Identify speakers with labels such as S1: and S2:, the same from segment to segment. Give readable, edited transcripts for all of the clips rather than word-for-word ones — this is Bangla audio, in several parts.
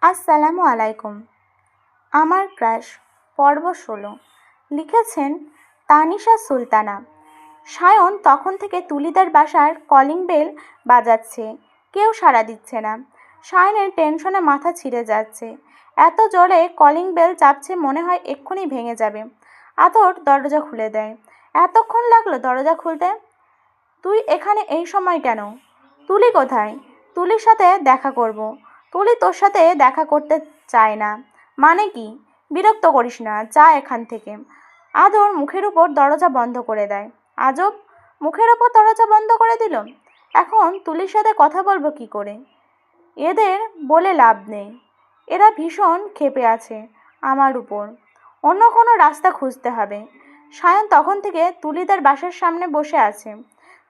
S1: আসসালামু আলাইকুম। আমার ক্রাশ পর্ব ১৬ লিখেছেন তানিশা সুলতানা। সায়ন তখন থেকে তুলিদের বাসার কলিং বেল বাজাচ্ছে, কেউ সাড়া দিচ্ছে না। সায়নের টেনশনে মাথা ছিঁড়ে যাচ্ছে। এত জোরে কলিং বেল চাপছে, মনে হয় এক্ষুনি ভেঙে যাবে। আদর দরজা খুলে দেয়। এতক্ষণ লাগলো দরজা খুলতে? তুই এখানে এই সময় কেন? তুলি কোথায়? তুলির সাথে দেখা করব। তুলি তোর সাথে দেখা করতে চায় না। মানে কি? বিরক্ত করিস না, যা এখান থেকে। আদর মুখের উপর দরজা বন্ধ করে দেয়। আজব, মুখের উপর দরজা বন্ধ করে দিল। এখন তুলির সাথে কথা বলবো কি করে? এদের বলে লাভ নেই। এরা ভীষণ ক্ষেপে আছে আমার উপর। অন্য কোনো রাস্তা খুঁজতে হবে। সায়ন তখন থেকে তুলিদের বাসার সামনে বসে আছে।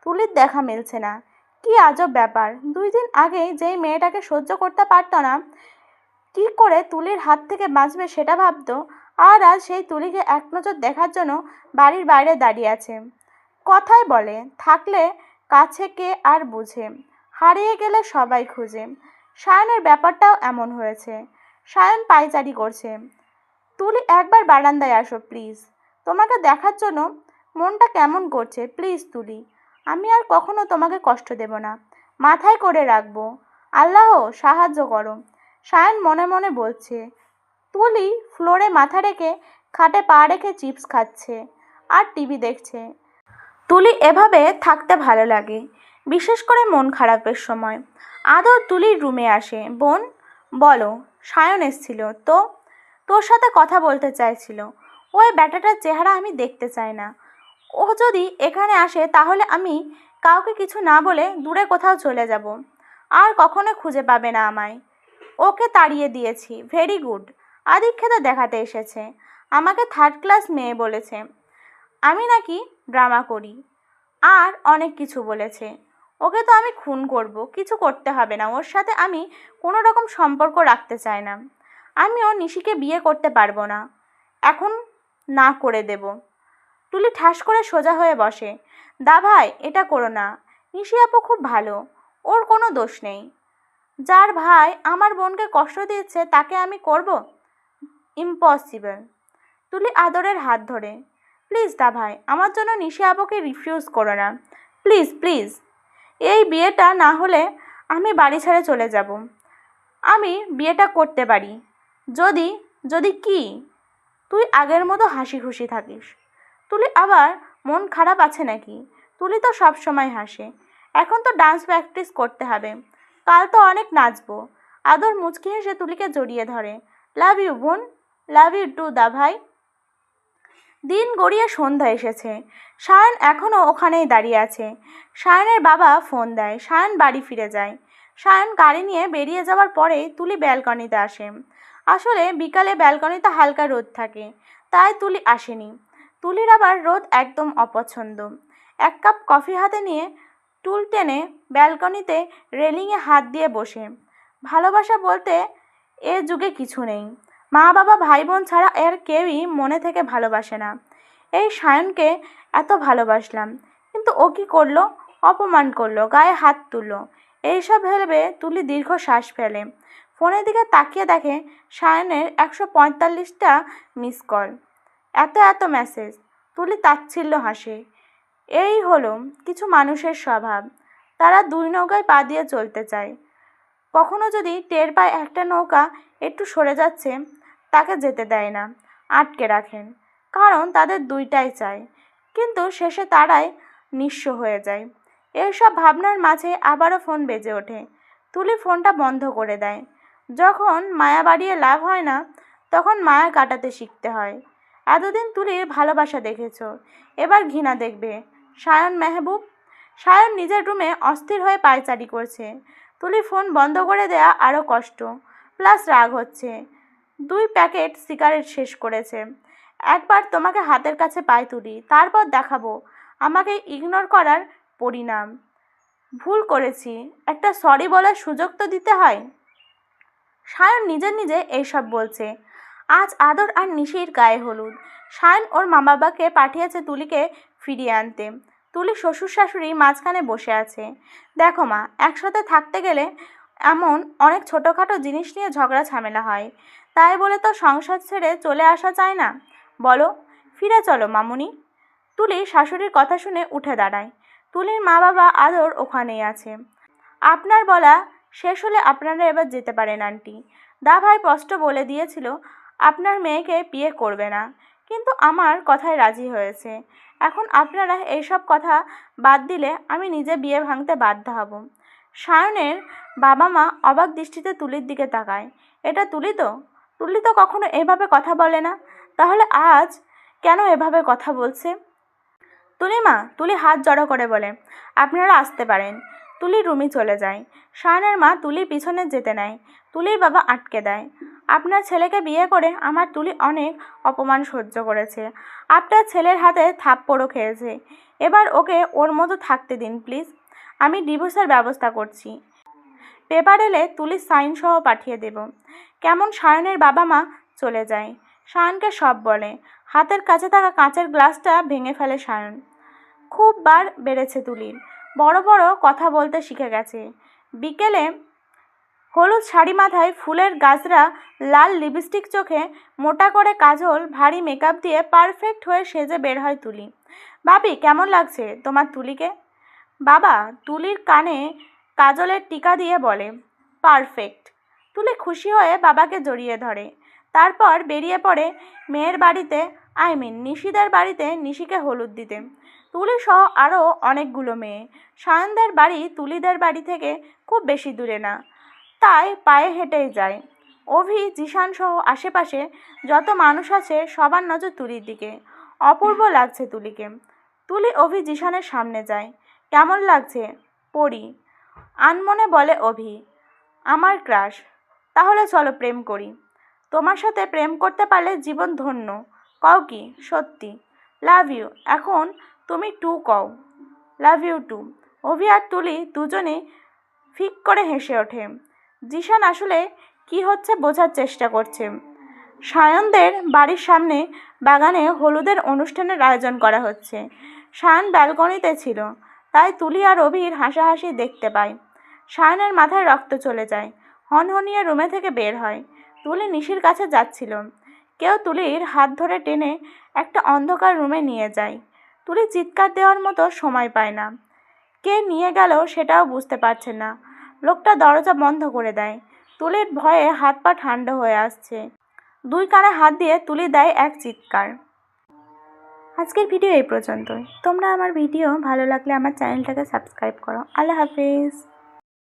S1: তুলির দেখা মিলছে না। কি আজব ব্যাপার! ২ দিন আগে যেই মেয়েটাকে সহ্য করতে পারতো না, কি করে তুলির হাত থেকে বাঁচবে সেটা ভাবতো, আর আজ সেই তুলিকে এক নজর দেখার জন্য বাড়ির বাইরে দাঁড়িয়ে আছে। কথায় বলে, থাকলে কাছে কে আর বুঝে, হারিয়ে গেলে সবাই খুঁজে। সায়নের ব্যাপারটাও এমন হয়েছে। সায়ন পায়চারি করছে। তুলি একবার বারান্দায় আসো প্লিজ, তোমাকে দেখার জন্য মনটা কেমন করছে। প্লিজ তুলি, আমি আর কখনো তোমাকে কষ্ট দেব না, মাথায় করে রাখবো। আল্লাহ সাহায্য করো। সায়ন মনে মনে বলছে। তুলি ফ্লোরে মাথা রেখে খাটে পা রেখে চিপস খাচ্ছে আর টিভি দেখছে। তুলি এভাবে থাকতে ভালো লাগে, বিশেষ করে মন খারাপের সময়। আদর তুলির রুমে আসে। বোন, বলো। সায়ন এসছিল তো, তোর সাথে কথা বলতে চাইছিল। ওই ব্যাটাটার চেহারা আমি দেখতে চাই না। ও যদি এখানে আসে তাহলে আমি কাউকে কিছু না বলে দূরে কোথাও চলে যাব। আর কখনো খুঁজে পাবে না আমায়। ওকে তাড়িয়ে দিয়েছি। Very good. আদিক্ষেতা দেখাতে এসেছে। আমাকে থার্ড ক্লাস মেয়ে বলেছে। আমি নাকি ড্রামা করি, আর অনেক কিছু বলেছে। ওকে তো আমি খুন করব, কিছু করতে হবে না। ওর সাথে আমি কোনো রকম সম্পর্ক রাখতে চাই না। আমিও নিশিকে বিয়ে করতে পারবো না। এখন না করে দেব। তুলি ঠাস করে সোজা হয়ে বসে। দা ভাই, এটা করো না। নিশি আপু খুব ভালো, ওর কোনো দোষ নেই। যার ভাই আমার বোনকে কষ্ট দিচ্ছে তাকে আমি করব? ইম্পসিবল। তুলি আদরের হাত ধরে। প্লিজ দা ভাই, আমার জন্য নিশি আপুকে রিফিউজ করো না। Please please. এই বিয়েটা না হলে আমি বাড়ি ছেড়ে চলে যাব। আমি বিয়েটা করতে পারি যদি, যদি কি? তুই আগের মতো হাসি খুশি থাকিস। তুলি আবার মন খারাপ আছে নাকি? তুলি তো সব সময় হাসে। এখন তো ডান্স প্র্যাকটিস করতে হবে, কাল তো অনেক নাচবো। আদর মুচকি হেসে তুলিকে জড়িয়ে ধরে। লাভ ইউ বোন। লাভ ইউ টু দা ভাই। দিন গড়িয়ে সন্ধ্যা এসেছে। সায়ন এখনও ওখানেই দাঁড়িয়ে আছে। সায়নের বাবা ফোন দেয়। সায়ন বাড়ি ফিরে যায়। সায়ন গাড়ি নিয়ে বেরিয়ে যাওয়ার পরেই তুলি ব্যালকনিতে আসে। আসলে বিকালে ব্যালকনিতে হালকা রোদ থাকে, তাই তুলি আসেনি। তুলির আবার রোদ একদম অপছন্দ। 1 কাপ কফি হাতে নিয়ে টুল টেনে ব্যালকনিতে রেলিংয়ে হাত দিয়ে বসে। ভালোবাসা বলতে এ যুগে কিছু নেই। মা বাবা ভাই বোন ছাড়া এর কেউই মনে থেকে ভালোবাসে না। এই সায়নকে এত ভালোবাসলাম, কিন্তু ও কি করলো? অপমান করলো, গায়ে হাত তুললো। এইসব ভেবে তুলি দীর্ঘশ্বাস ফেলে। ফোনের দিকে তাকিয়ে দেখে সায়নের 145টা মিস কল, এত এত মেসেজ। তুলি তাচ্ছিল্য হাসে। এই হলো কিছু মানুষের স্বভাব। তারা 2 নৌকায় পা দিয়ে চলতে চায়। কখনো যদি টের পায় একটা নৌকা একটু সরে যাচ্ছে, তাকে যেতে দেয় না, আটকে রাখেন। কারণ তাদের 2টাই চায়, কিন্তু শেষে তারাই নিঃস্ব হয়ে যায়। এইসব ভাবনার মাঝে আবারও ফোন বেজে ওঠে। তুলি ফোনটা বন্ধ করে দেয়। যখন মায়া বাড়িয়ে লাভ হয় না, তখন মায়া কাটাতে শিখতে হয়। এতদিন তুলির ভালোবাসা দেখেছ, এবার ঘৃণা দেখবে। সায়ন মেহবুব। সায়ন নিজের রুমে অস্থির হয়ে পায়চারি করছে। তুলি ফোন বন্ধ করে দেয়া আরও কষ্ট, প্লাস রাগ হচ্ছে। 2 প্যাকেট সিগারেট শেষ করেছে। একবার তোমাকে হাতের কাছে পাই তুলি, তারপর দেখাবো আমাকে ইগনোর করার পরিণাম। ভুল করেছি, একটা সরি বলার সুযোগ তো দিতে হয়। সায়ন নিজে নিজে এইসব বলছে। আজ আদর আর নিশির গায়ে হলুদ। সায়ন ওর মা বাবাকে পাঠিয়েছে তুলিকে ফিরিয়ে আনতে। তুলি শ্বশুর শাশুড়ি মাঝখানে বসে আছে। দেখো মা, একসাথে থাকতে গেলে এমন অনেক ছোটোখাটো জিনিস নিয়ে ঝগড়া ঝামেলা হয়, তাই বলে তো সংসার ছেড়ে চলে আসা যায় না। বলো, ফিরে চলো মামুনি। তুলি শাশুড়ির কথা শুনে উঠে দাঁড়ায়। তুলির মা বাবা আদর ওখানেই আছে। আপনার বলা শেষ হলে আপনারা এবার যেতে পারেন আন্টি। দাভাই স্পষ্ট বলে দিয়েছিল আপনার মেয়েকে বিয়ে করবে না, কিন্তু আমার কথায় রাজি হয়েছে। এখন আপনারা এইসব কথা বাদ দিলে আমি নিজে বিয়ে ভাঙতে বাধ্য হব। সায়নের বাবা মা অবাক দৃষ্টিতে তুলির দিকে তাকায়। এটা তুলি তো? তুলি তো কখনো এভাবে কথা বলে না, তাহলে আজ কেন এভাবে কথা বলছে? তুলি হাত জড়ো করে বলে, আপনারা আসতে পারেন। তুলি রুমে চলে যায়। শায়নের মা তুলির পিছনে যেতে নেয়। তুলির বাবা আটকে দেয়। আপনার ছেলেকে বিয়ে করে আমার তুলি অনেক অপমান সহ্য করেছে। আপনার ছেলের হাতে থাপ্পড়ও খেয়েছে। এবার ওকে ওর মতো থাকতে দিন প্লিজ। আমি ডিভোর্সের ব্যবস্থা করছি। পেপার এলে তুলির সাইন সহ পাঠিয়ে দেব। কেমন সায়নের বাবা মা চলে যায়। সায়নকে সব বলে। হাতের কাছে থাকা কাঁচের গ্লাসটা ভেঙে ফেলে সায়ন। খুব বার বেড়েছে তুলির। বড় বড় কথা বলতে শিখে গেছে। বিকেলে হলুদ শাড়ি, মাথায় ফুলের গাজরা, লাল লিপস্টিক, চোখে মোটা করে কাজল, ভারী মেকআপ দিয়ে পারফেক্ট হয়ে সেজে বের হয় তুলি। ভাবি, কেমন লাগছে তোমার তুলিকে? বাবা তুলির কানে কাজলের টিকা দিয়ে বলে, পারফেক্ট। তুলি খুশি হয়ে বাবাকে জড়িয়ে ধরে। তারপর বেরিয়ে পড়ে মেয়ের বাড়িতে, নিশিদের বাড়িতে নিশিকে হলুদ দিতে। তুলি সহ আরও অনেকগুলো মেয়ে। সায়নদের বাড়ি তুলিদের বাড়ি থেকে খুব বেশি দূরে না, তাই পায়ে হেঁটেই যায়। অভি, জিশান সহ আশেপাশে যত মানুষ আছে সবার নজর তুলির দিকে। অপূর্ব লাগছে তুলিকে। তুলি অভি জিশানের সামনে যায়। কেমন লাগছে পরি? আনমনে বলে অভি। আমার ক্রাশ। তাহলে চলো প্রেম করি। তোমার সাথে প্রেম করতে পারলে জীবন ধন্য। কও কি সত্যি? Love you. এখন তুমি টু কও। Love you two. অভি আর তুলি দুজনেই ফিক করে হেসে ওঠে। জিশান আসলে কি হচ্ছে বোঝার চেষ্টা করছে। সায়নদের বাড়ির সামনে বাগানে হলুদের অনুষ্ঠানের আয়োজন করা হচ্ছে। সায়ন ব্যালকনিতে ছিল, তাই তুলি আর অভির হাসাহাসি দেখতে পায়। সায়নের মাথায় রক্ত চলে যায়। হনহনিয়ে রুমে থেকে বের হয়। তুলি নিশির কাছে যাচ্ছিল। কেউ তুলির হাত ধরে টেনে একটা অন্ধকার রুমে নিয়ে যায়। তুলি চিৎকার দেওয়ার মতো সময় পায় না। কে নিয়ে গেল সেটাও বুঝতে পারছে না। লোকটা দরজা বন্ধ করে দেয়। তুলির ভয়ে হাত পা ঠান্ডা হয়ে আসছে। দুই কানে হাত দিয়ে তুলি দেয় এক চিৎকার। আজকের ভিডিও এই পর্যন্তই। তোমরা আমার ভিডিও ভালো লাগলে আমার চ্যানেলটাকে সাবস্ক্রাইব করো। আল্লাহ হাফেজ।